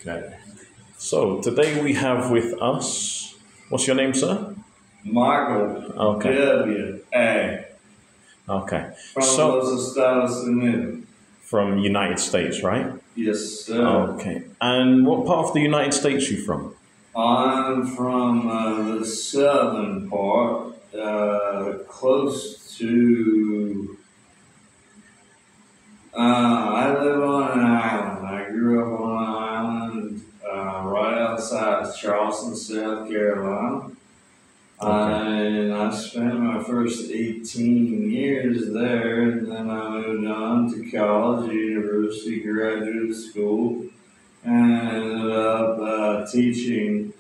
Okay. So today we have with us, what's your name, sir? Michael Okay. W.A. Okay. from So Los Estados Unidos. from United States, right? Yes, sir. Okay. And what part of the United States you from? I'm from the southern part, close to. I live on an island. I grew up on an island right outside Charleston, South Carolina. Okay. And I spent my first 18 years there, and then I moved on to college, university, graduate school, and ended up teaching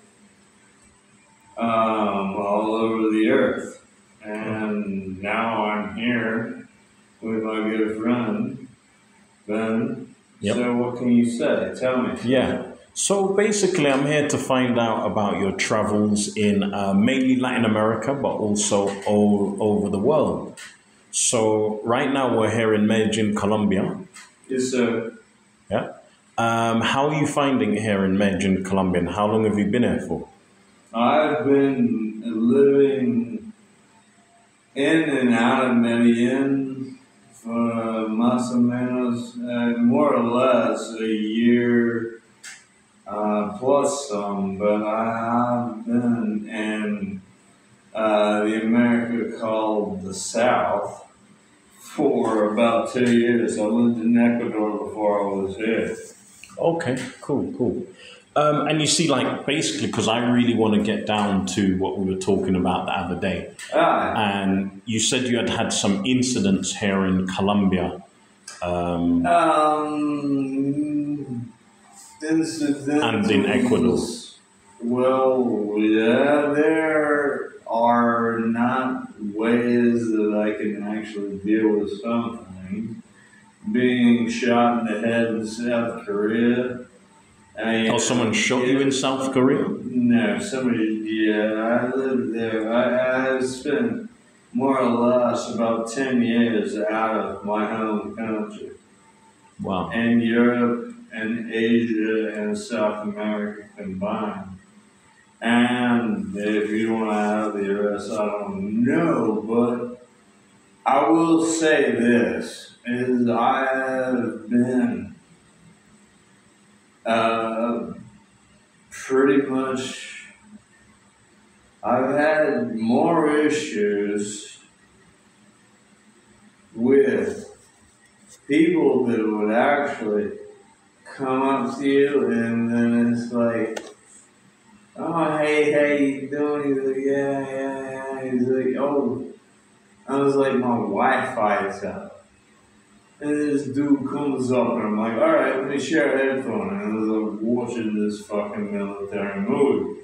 all over the earth. And now I'm here with my good friend, Ben. Yep. So what can you say? Tell me. Yeah. So basically, I'm here to find out about your travels in mainly Latin America, but also all over the world. So right now we're here in Medellin, Colombia. Yes, sir. Yeah. How are you finding it here in Medellin, Colombia? And how long have you been here for? I've been living in and out of Medellin for más o menos, more or less a year plus some, but I have been in the America called the South for about 2 years. I lived in Ecuador before I was here. Okay, cool, cool. And you see, like, basically, because I really want to get down to what we were talking about the other day. Ah, And you said you had had some incidents here in Colombia. incidents. And in Ecuador. Well, yeah, there are not ways that I can actually deal with something. Being shot in the head in South Korea. Oh, someone shot you in South Korea? No, somebody, yeah, I lived there. I spent more or less about 10 years out of my home country. Wow. And Europe and Asia and South America combined. And if you want to have the rest, I don't know, but I will say this, is I have been pretty much, I've had more issues with people that would actually come up to you and then it's like, oh, hey, how you doing? He's like, yeah. He's like, oh, I was like, my Wi-Fi's out. And this dude comes up and I'm like, all right, let me share a headphone. And I was like watching this fucking military movie.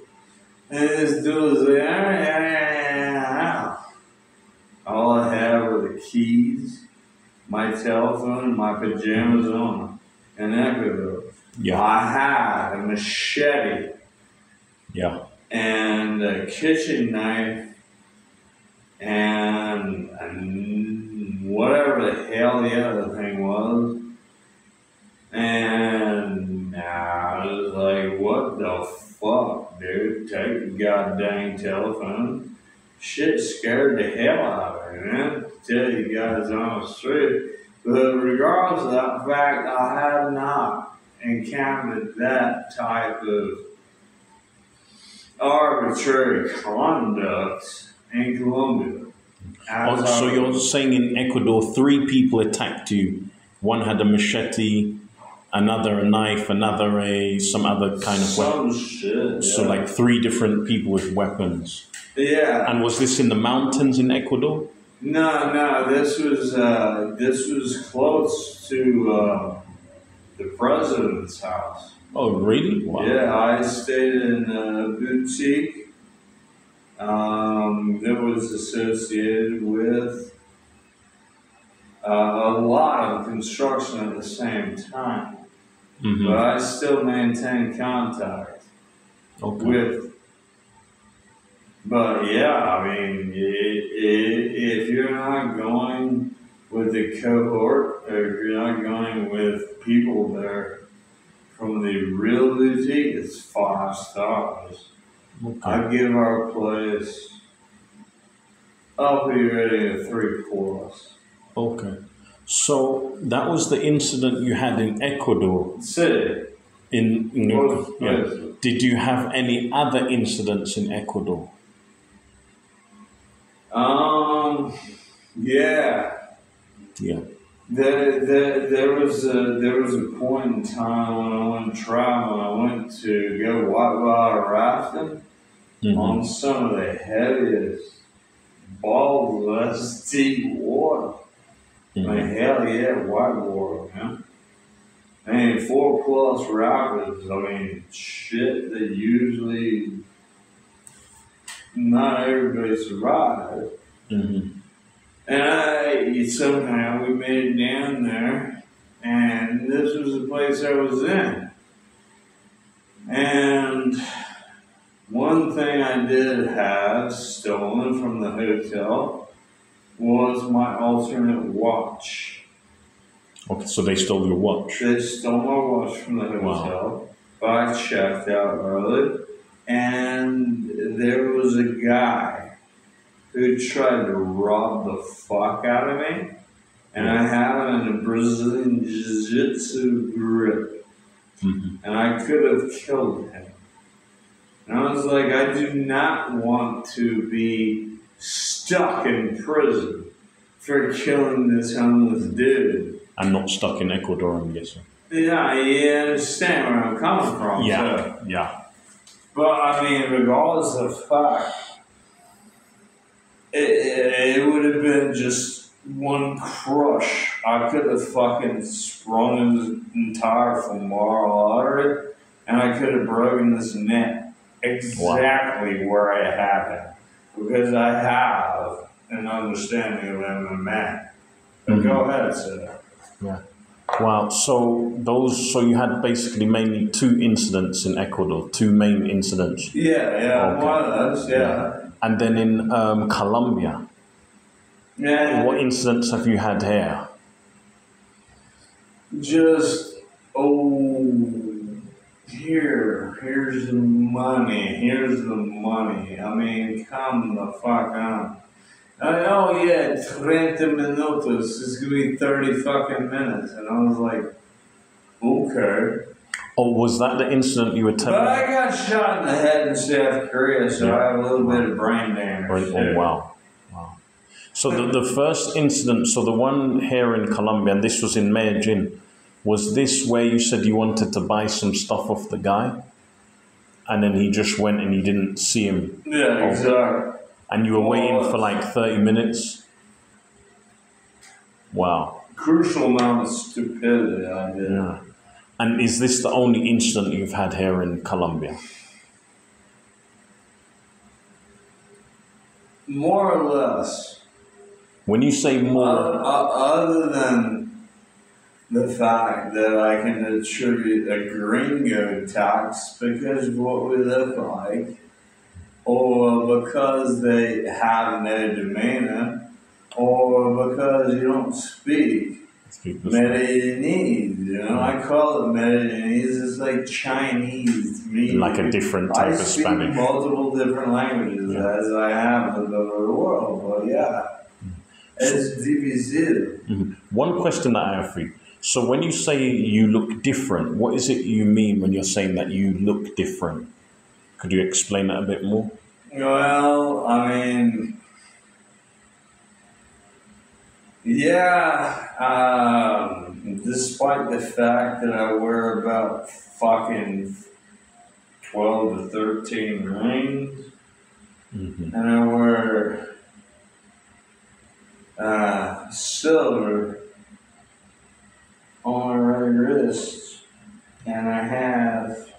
And this dude was like, all right. All I had were the keys, my telephone, my pajamas on, and Ecuador. Yeah. I had a machete. Yeah. And a kitchen knife and whatever the hell the other thing was. And I was like, what the fuck, dude? Take the goddamn telephone. Shit scared the hell out of me, man. To tell you guys on the street. But regardless of that fact, I have not encountered that type of arbitrary conduct in Colombia. Oh, so you're saying in Ecuador, 3 people attacked you. One had a machete, another a knife, another some other kind of weapon. Shit. So Yeah. like 3 different people with weapons. Yeah. And was this in the mountains in Ecuador? No. This was close to the president's house. Oh, really? Wow. Yeah, I stayed in a boutique that was associated with a lot of construction at the same time. Mm-hmm. But I still maintain contact with. But yeah, I mean, if you're not going with the cohort, or if you're not going with people that are from the real boutique, it's 5 stars. Okay. I give our place, I'll be ready at 3+. Okay. So that was the incident you had in Ecuador. City. In Both yeah. places. Did you have any other incidents in Ecuador? Yeah. Yeah. There was a point in time when I went traveling. I went to go whitewater rafting on some of the heaviest, balls deep water. I mean, hell yeah, whitewater, man. I mean, 4+ rapids. I mean, shit that usually not everybody survives. And somehow we made it down there, and this was the place I was in. And one thing I did have stolen from the hotel was my alternate watch. Okay, so they stole your watch. They stole my watch from the hotel, but I checked out early, and there was a guy who tried to rob the fuck out of me, and I have him in a Brazilian Jiu-Jitsu grip, and I could have killed him. And I was like, I do not want to be stuck in prison for killing this homeless dude. And not stuck in Ecuador, I'm guessing. Yeah, you understand where I'm coming from. Yeah, so. yeah. But I mean, regardless of the fact, it would have been just one crush. I could have fucking sprung his entire femoral artery, and I could have broken this neck exactly where it happened, because I have an understanding of MMA. But go ahead, sir. Yeah. Wow. So you had basically mainly 2 incidents in Ecuador, 2 main incidents. Yeah, Okay. one of those, yeah. And then in Colombia, what incidents have you had here? Just, here's the money. I mean, come the fuck on. 30 minutos. It's going to be 30 fucking minutes. And I was like, okay. Oh, was that the incident you were telling me? But I got shot in the head in South Korea, so I have a little bit of brain damage. Oh, wow. So the first incident, so the one here in Colombia, and this was in Medellin, was this where you said you wanted to buy some stuff off the guy? And then he just went and you didn't see him? Yeah, exactly. And you were waiting for like 30 minutes? Wow. Crucial amount of stupidity I did. Yeah. And is this the only incident you've had here in Colombia? More or less. When you say more... Other than the fact that I can attribute a gringo tax because of what we look like, or because they have no demeanor, or because you don't speak Medellinese. I call it Medellinese. It's like Chinese to me. Like a different type of Spanish. I speak multiple different languages as I have lived over the world, but it's divisible. One question that I have for you. So when you say you look different, what is it you mean when you're saying that you look different? Could you explain that a bit more? Well, I mean, despite the fact that I wear about fucking 12 to 13 rings, and I wear silver on my right wrist, and I have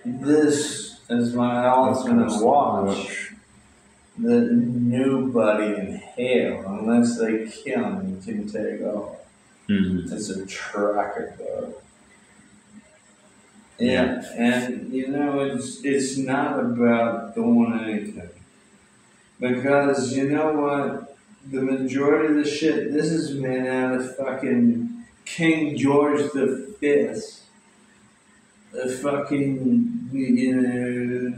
this as my ultimate watch that nobody in hell, unless they kill me, can take off. It's a tracker dog. Yeah, and it's not about doing anything. Because you know what? The majority of the shit, this is made out of fucking King George V a fucking, dinero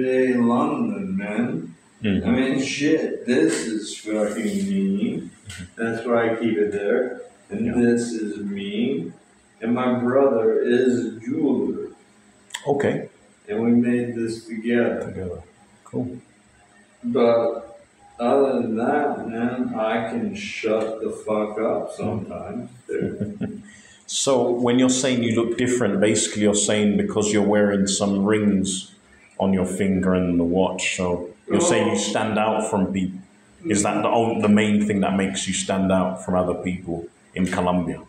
de London, man. I mean, shit, this is fucking me. That's why I keep it there. And this is me. And my brother is a jeweler. Okay. And we made this together. Cool. But other than that, man, I can shut the fuck up sometimes, dude. So when you're saying you look different, basically you're saying because you're wearing some rings on your finger and the watch. So you're saying you stand out from people. Is that the main thing that makes you stand out from other people in Colombia?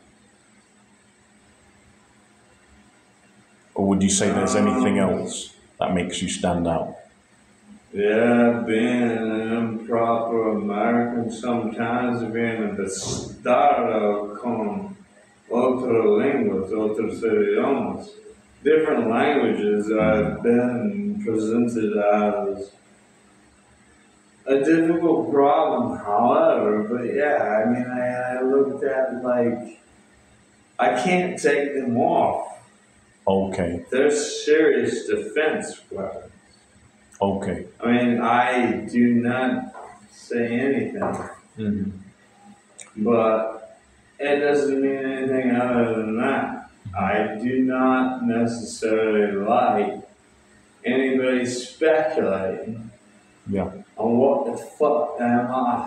Or would you say there's anything else that makes you stand out? Yeah, being an improper American sometimes, being a bastardo con otras lenguas, otros idiomas. Different languages I've been presented as a difficult problem, however, but yeah, I mean, I looked at like, I can't take them off. Okay. They're serious defense weapons. Okay. I mean, I do not say anything, but it doesn't mean anything other than that. I do not necessarily like anybody speculating on what the fuck am I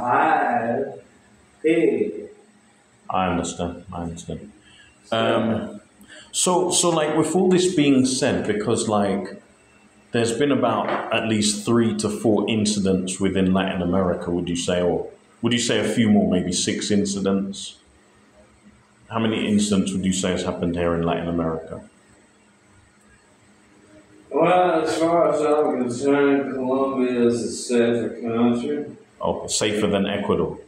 hiding. I understand. So like with all this being said, because like there's been about at least 3 to 4 incidents within Latin America, would you say, or would you say a few more, maybe 6 incidents? How many incidents would you say has happened here in Latin America? Well, as far as I'm concerned, Colombia is a safer country. Oh, safer than Ecuador.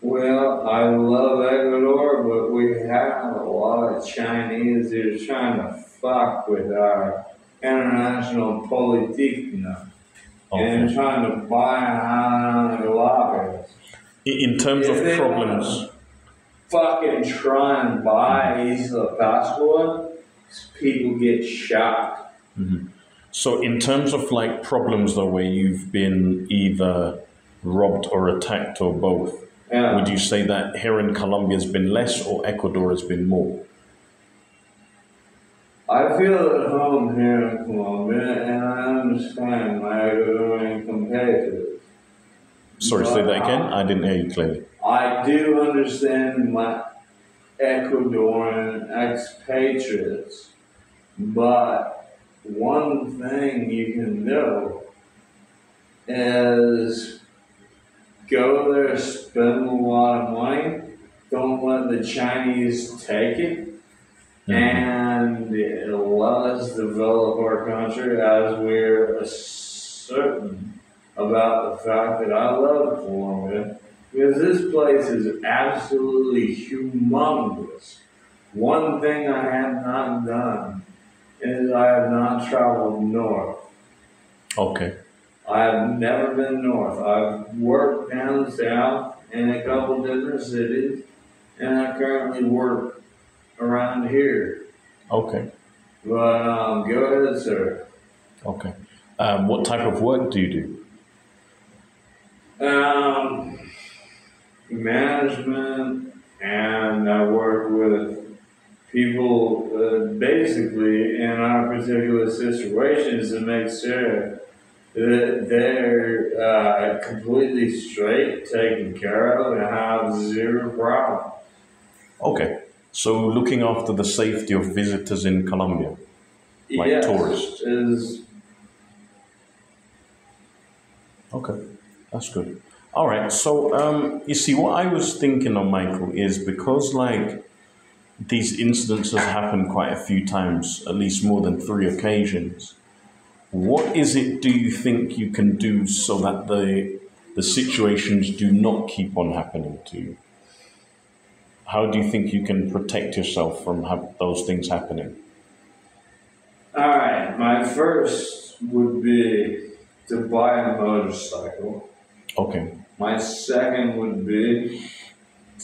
Well, I love Ecuador, but we have a lot of Chinese that are trying to fuck with our international politique now. And trying to buy our lobbyists. In terms of problems, fucking try and buy Isla Pascua, people get shot. So in terms of like problems though, where you've been either robbed or attacked or both, would you say that here in Colombia has been less or Ecuador has been more? I feel at home here in Colombia, and I understand my Ecuadorian compatriots. Sorry, say that again? I didn't hear you clearly. I do understand my Ecuadorian expatriates, but one thing you can do is go there, spend a lot of money, don't let the Chinese take it, and let us develop our country as we're certain about the fact that I love Colombia, because this place is absolutely humongous. One thing I have not done is I have not traveled north. Okay. I have never been north. I've worked down south in a couple different cities, and I currently work around here. Okay. But go ahead, sir. Okay. What type of work do you do? Management, and I work with people basically in our particular situations to make sure that they're completely straight, taken care of, and have zero problems. Okay. So looking after the safety of visitors in Colombia, like tourists. Okay, that's good. All right. So you see, what I was thinking of, Michael, is because like these incidents have happened quite a few times, at least more than 3 occasions. What is it do you think you can do so that the situations do not keep on happening to you? How do you think you can protect yourself from those things happening? All right, my first would be to buy a motorcycle. Okay. My second would be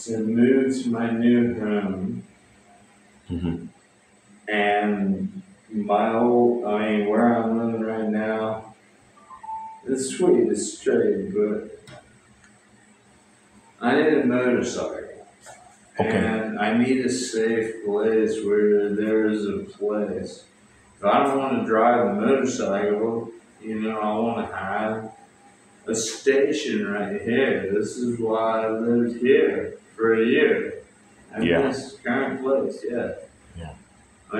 to move to my new home and where I'm living right now, it's sweet, it's straight, but I need a motorcycle. Okay. And I need a safe place where there is a place. If I don't want to drive a motorcycle, I want to have a station right here. This is why I lived here for a year. And Yeah. this current place, yeah.